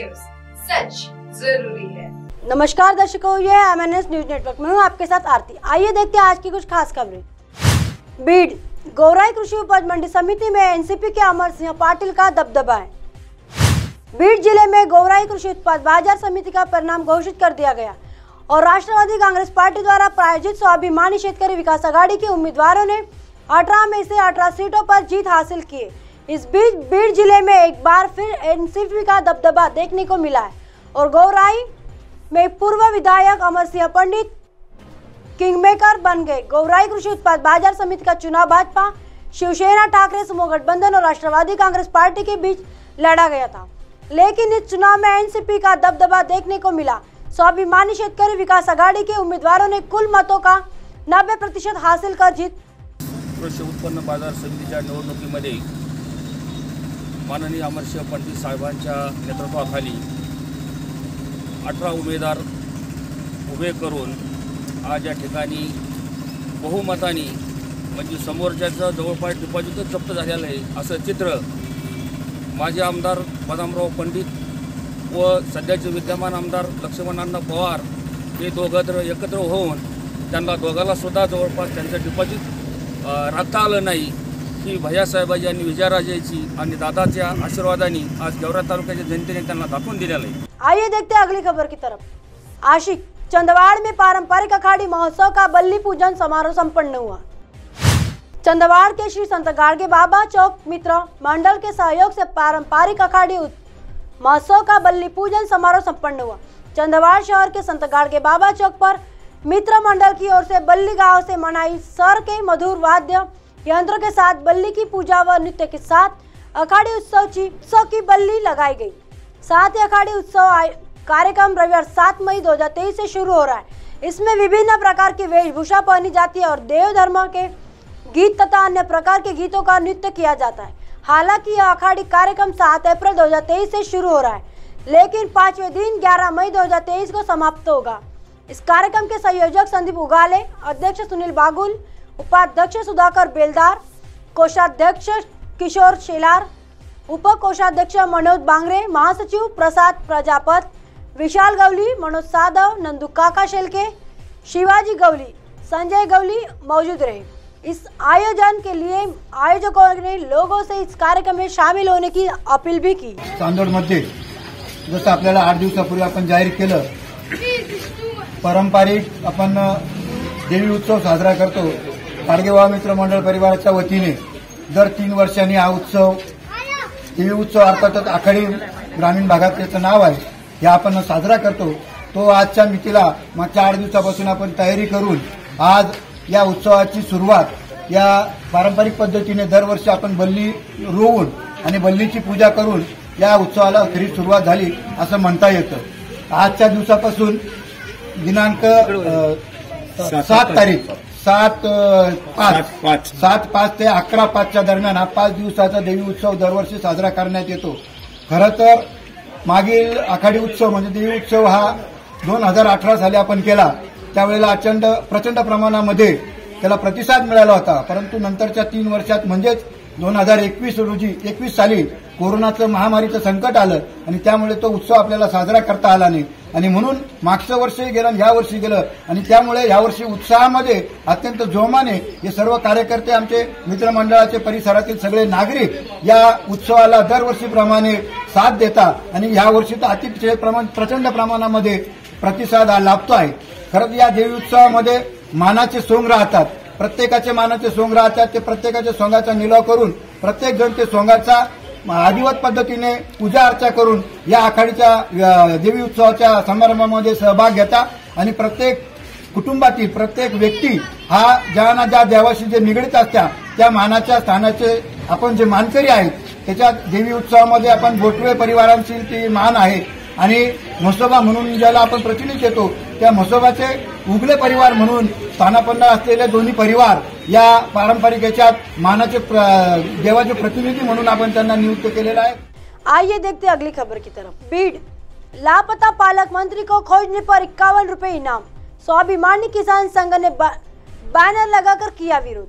News, सच जरूरी है। नमस्कार दर्शकों, ये है MNS न्यूज नेटवर्क। मैं हूँ आपके साथ आरती। आइए देखते हैं आज की कुछ खास खबरें। बीड गौराई कृषि उपज मंडी समिति में एनसीपी के अमर सिंह पाटिल का दबदबा है। बीड जिले में गौराई कृषि उत्पाद बाजार समिति का परिणाम घोषित कर दिया गया और राष्ट्रवादी कांग्रेस पार्टी द्वारा प्रायोजित स्वाभिमानी शेतकरी विकास आघाड़ी के उम्मीदवारों ने 18 में से 18 सीटों पर जीत हासिल की। इस बीच बीड जिले में एक बार फिर एनसीपी का दबदबा देखने को मिला है और गौराई में पूर्व विधायक अमर सिंह पंडित किंगमेकर बन गए। गौराई कृषि उत्पाद बाजार समिति का चुनाव भाजपा, शिवसेना, ठाकरे समूह गठबंधन और राष्ट्रवादी कांग्रेस पार्टी के बीच लड़ा गया था, लेकिन इस चुनाव में एनसीपी का दबदबा देखने को मिला। स्वाभिमानी शेतकरी विकास आघाड़ी के उम्मीदवारों ने कुल मतों का 90% हासिल कर जीत। कृषी उत्पन्न बाजार समितीच्या निवडणुकीमध्ये माननीय अमरसिंह पंडित साहेबांच्या नेतृत्वाखाली 18 उमेदवार उभे करून आज या ठिकाणी बहुमताने म्हणजे समोरच्याचं जवळपास डिपॉझिटच जप्त झालेलं आहे असं चित्र माजी आमदार बदामराव पंडित व सध्याचे विद्यमान आमदार लक्ष्मणअण्णा पवार हे दोघं एकत्र होऊन त्यांना दोघाला सुद्धा जवळपास त्यांचं डिपॉझिट राखता आलं नाही ही भैयासाहेबाजी आणि विजयराजेची आणि दादाच्या आशीर्वादाने आज गेवरा तालुक्याच्या जनतेने त्यांना दाखवून दिलेलं आहे। आइए देखते हैं अगली खबर की तरफ। आशिक चंदवाड़ में पारंपरिक अखाड़ी महोत्सव का बल्ली पूजन समारोह संपन्न हुआ। चंदवाड़ के श्री संत गाड़गे बाबा चौक मित्र मंडल के सहयोग से पारंपरिक अखाड़ी महोत्सव का बल्ली पूजन समारोह संपन्न हुआ। चंदवाड़ शहर के संत गाड़गे बाबा चौक पर मित्र मंडल की ओर से बल्ली गांव से मनाई सर के मधुर वाद्य यंत्रों के साथ बल्ली की पूजा व नृत्य के साथ अखाड़ी उत्सव की बल्ली लगाई गई। साथ ही अखाड़ी उत्सव कार्यक्रम रविवार 7 मई 2023 से शुरू हो रहा है। इसमें विभिन्न प्रकार की वेशभूषा पहनी जाती है और देव धर्म के गीत तथा अन्य प्रकार के गीतों का नृत्य किया जाता है। हालांकि यह अखाड़ी कार्यक्रम 7 अप्रैल 2023 से शुरू हो रहा है, लेकिन 5वें दिन 11 मई 2023 को समाप्त होगा। इस कार्यक्रम के संयोजक संदीप उगाले, अध्यक्ष सुनील बागुल, उपाध्यक्ष सुधाकर बेलदार, कोषाध्यक्ष किशोर शेलार, उप कोषाध्यक्ष मनोज बांगरे, महासचिव प्रसाद प्रजापत, विशाल गवली, मनोज साधव, नंदू काका शेलके, शिवाजी गवली, संजय गवली मौजूद रहे। इस आयोजन के लिए आयोजकों ने लोगों से इस कार्यक्रम में शामिल होने की अपील भी की। चांदोडमध्ये जसं आपल्याला 8 दिवसापूर्वी आपण जाहीर केलं, पारंपरिक आपण देवी उत्सव साजरा करतो। गाडगेबाबा मित्र मंडळ परिवाराच्या वतीने दर 3 वर्षांनी हा उत्सव देवी उत्सव अर्थातच आखाडी ग्रामीण भागात त्याचं नाव आहे, हे आपण साजरा करतो। तो आजच्या मितीला मागच्या 8 दिवसापासून आपण तयारी करून आज या उत्सवाची सुरुवात या पारंपरिक पद्धतीने दरवर्षी आपण बल्ली रोवून आणि बल्लीची पूजा करून या उत्सवाला खरी सुरुवात झाली असं म्हणता येतं। आजच्या दिवसापासून दिनांक 7 तारीख 7/5 ते 11/5 दरम्यान हा 5 दिवसाचा देवी उत्सव दरवर्षी साजरा करण्यात येतो। खरं तर मागील आखाडी उत्सव म्हणजे देवी उत्सव हा 2018 साली आपण केला, त्यावेळेला प्रचंड प्रमाणामध्ये त्याला प्रतिसाद मिळाला होता, परंतु नंतरच्या 3 वर्षात म्हणजेच 2021 साली कोरोनाचं महामारीचं संकट आलं आणि त्यामुळे तो उत्सव आपल्याला साजरा करता आला नाही आणि म्हणून मागचं वर्षही गेलं आणि या वर्षी गेलं आणि त्यामुळे यावर्षी उत्साहामध्ये अत्यंत जोमाने हे सर्व कार्यकर्ते, आमचे मित्रमंडळाचे, परिसरातील सगळे नागरिक या उत्सवाला दरवर्षीप्रमाणे साथ देतात आणि यावर्षी तर अतिशय प्रचंड प्रमाणामध्ये प्रतिसाद हा लाभतो आहे। खरंच या देवी उत्सवामध्ये मानाचे सोंग राहतात, प्रत्येकाचे मानाचे सोंग राहतात। ते प्रत्येकाच्या सोंगाचा निलाव करून प्रत्येक जण ते सोंगाचा आदिवात पद्धतीने पूजा अर्चा करून या आखाडीच्या देवी उत्सवाच्या समारंभामध्ये सहभाग घेतात आणि प्रत्येक कुटुंबातील प्रत्येक व्यक्ती हा ज्या देवाशी जे निगडीत असतात त्या मानाच्या स्थानाचे आपण जे मानकरी आहेत, त्याच्या देवी उत्सवामध्ये आपण बोटवे परिवारांची ती मान आहे आणि म्हसोबा म्हणून ज्याला आपण प्रचलित येतो त्या म्हसोबाचे उगले परिवार म्हणून स्थानापन्न असलेले दोन्ही परिवार या पारंपरिक याच्यात मानाचे देवाचे प्रतिनिधी म्हणून आपण त्यांना नियुक्त केलेला आहे। आइए देखते हैं अगली खबर की तरफ। बीड लापता पालक मंत्री को खोजने पर 51 रुपए इनाम। स्वाभिमानी किसान संघ ने बैनर लगाकर किया विरोध।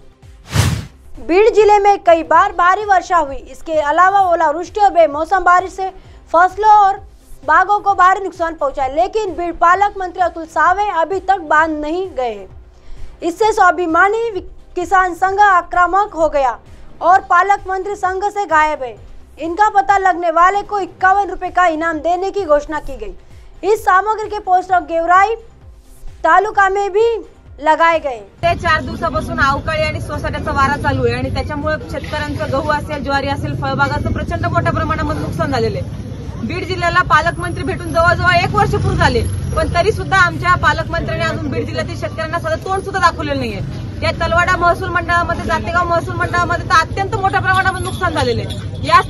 बीड जिले में कई बार भारी वर्षा हुई, इसके अलावा ओलावृष्टि और बेमौसम बारिश से फसलों और बागों को भारी नुकसान पहुंचा, लेकिन बीड़ पालक मंत्री अतुल सावे अभी तक बांध नहीं गए। इससे स्वाभिमानी किसान संघ आक्रामक हो गया और पालक मंत्री संघ से गायब है। इनका पता लगने वाले को 51 रुपए का इनाम देने की घोषणा की गई। इस सामग्री के पोस्टर गेवराई तालुका में भी लगाए गए। ते 4 दिवसापासून अवकाळी आणि सोसाट्याचा वारा चालू आहे आणि त्याच्यामुळे शेतकऱ्यांचं गहू असेल, ज्वारी असेल, फळबागाचं प्रचंड मोठ्या प्रमाणामध्ये नुकसान झालेलं आहे। बीड जिल्ह्याला पालकमंत्री भेटून जवळजवळ 1 वर्ष पूर्ण झाले, पण तरी सुद्धा आमच्या पालकमंत्र्यांनी अजून बीड जिल्ह्यातील शेतकऱ्यांना साधं तोंड सुद्धा दाखवलेलं नाहीये। या तलवाडा महसूल मंडळामध्ये, जातेगाव महसूल मंडळामध्ये तर अत्यंत मोठ्या प्रमाणामध्ये नुकसान झालेले आहे। याच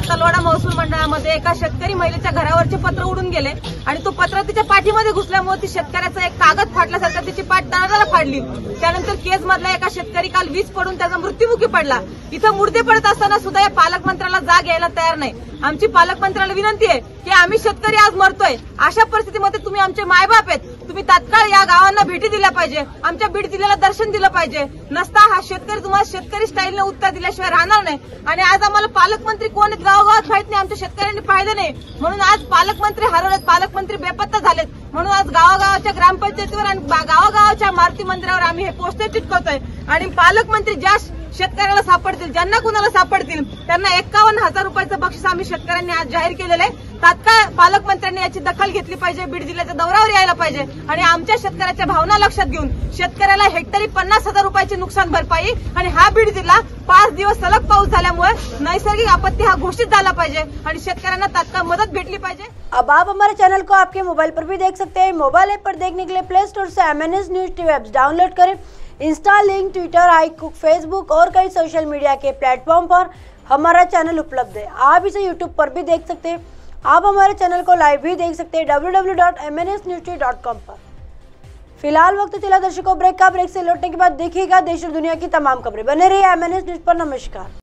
तलवाडा महसूल मंडळामध्ये एका शेतकरी महिलेच्या घरावरचे पत्र उडून गेले आणि तो पत्र तिच्या पाठीमध्ये घुसल्यामुळे ती शेतकऱ्याचा एक कागद फाटल्यासारखं तिची पाठ दाराला फाडली। त्यानंतर केज मधला एका शेतकरी काल वीज पडून त्याचा मृत्युमुखी पडला। इथं मुर्दे पडत असताना सुद्धा या पालकमंत्र्याला जाग यायला तयार नाही। आमची पालकमंत्र्याला विनंती आहे की आम्ही शेतकरी आज मरतोय, अशा परिस्थितीमध्ये तुम्ही आमचे मायबाप आहेत, तुम्ही तात्काळ या गावांना भेटी दिल्या पाहिजे, आमच्या बीड जिल्ह्याला दर्शन दिलं पाहिजे। नसता हा शेतकरी तुम्हाला शेतकरी स्टाईलने उत्तर दिल्याशिवाय राहणार नाही। आणि आज आम्हाला पालकमंत्री कोण आहेत गावागावात माहित नाही, आमच्या शेतकऱ्यांनी पाहिलं नाही, म्हणून आज पालकमंत्री हरवलेत, पालकमंत्री बेपत्ता झालेत। म्हणून आज गावागावाच्या ग्रामपंचायतीवर आणि गावागावाच्या मारुती मंदिरावर आम्ही हे पोस्टर चिटकवतोय आणि पालकमंत्री ज्या शेतकऱ्याला सापडतील, ज्यांना कुणाला सापडतील त्यांना 51,000 रुपयाचं बक्षीस आम्ही शेतकऱ्यांनी आज जाहीर केलेलं आहे। तात्काळ पालकमंत्र्यांनी याची दखल घेतली पाहिजे, बीड जिल्ह्याच्या दौऱ्यावर यायला पाहिजे आणि आमच्या शेतकऱ्याच्या भावना लक्षात घेऊन शेतकऱ्याला हेक्टरी 50,000 रुपयाची नुकसान भरपाई आणि हा बीड जिल्हा 5 दिवस सलग पाऊस झाल्यामुळे नैसर्गिक आपत्ती हा घोषित झाला पाहिजे आणि शेतकऱ्यांना तात्काळ मदत भेटली पाहिजे। अब आप हमारे चैनल को आपके मोबाइल पर भी देख सकते हैं। मोबाइल ऐप पर देखने के लिए प्ले स्टोर से MNS news TV apps download करें। Insta, link, Twitter, iQOO, Facebook और कई सोशल मीडिया के प्लेटफॉर्म पर हमारा चैनल उपलब्ध है। आप इसे यूट्यूब पर भी देख सकते हैं। आप हमारे चैनल को लाइव भी देख सकते हैं www.mnsnewstv.com पर। फिलहाल वक्त चला दर्शकों ब्रेक का। ब्रेक से लौटने के बाद देखिएगा देश और दुनिया की तमाम खबरें। बने रहिए MNS न्यूज पर। नमस्कार।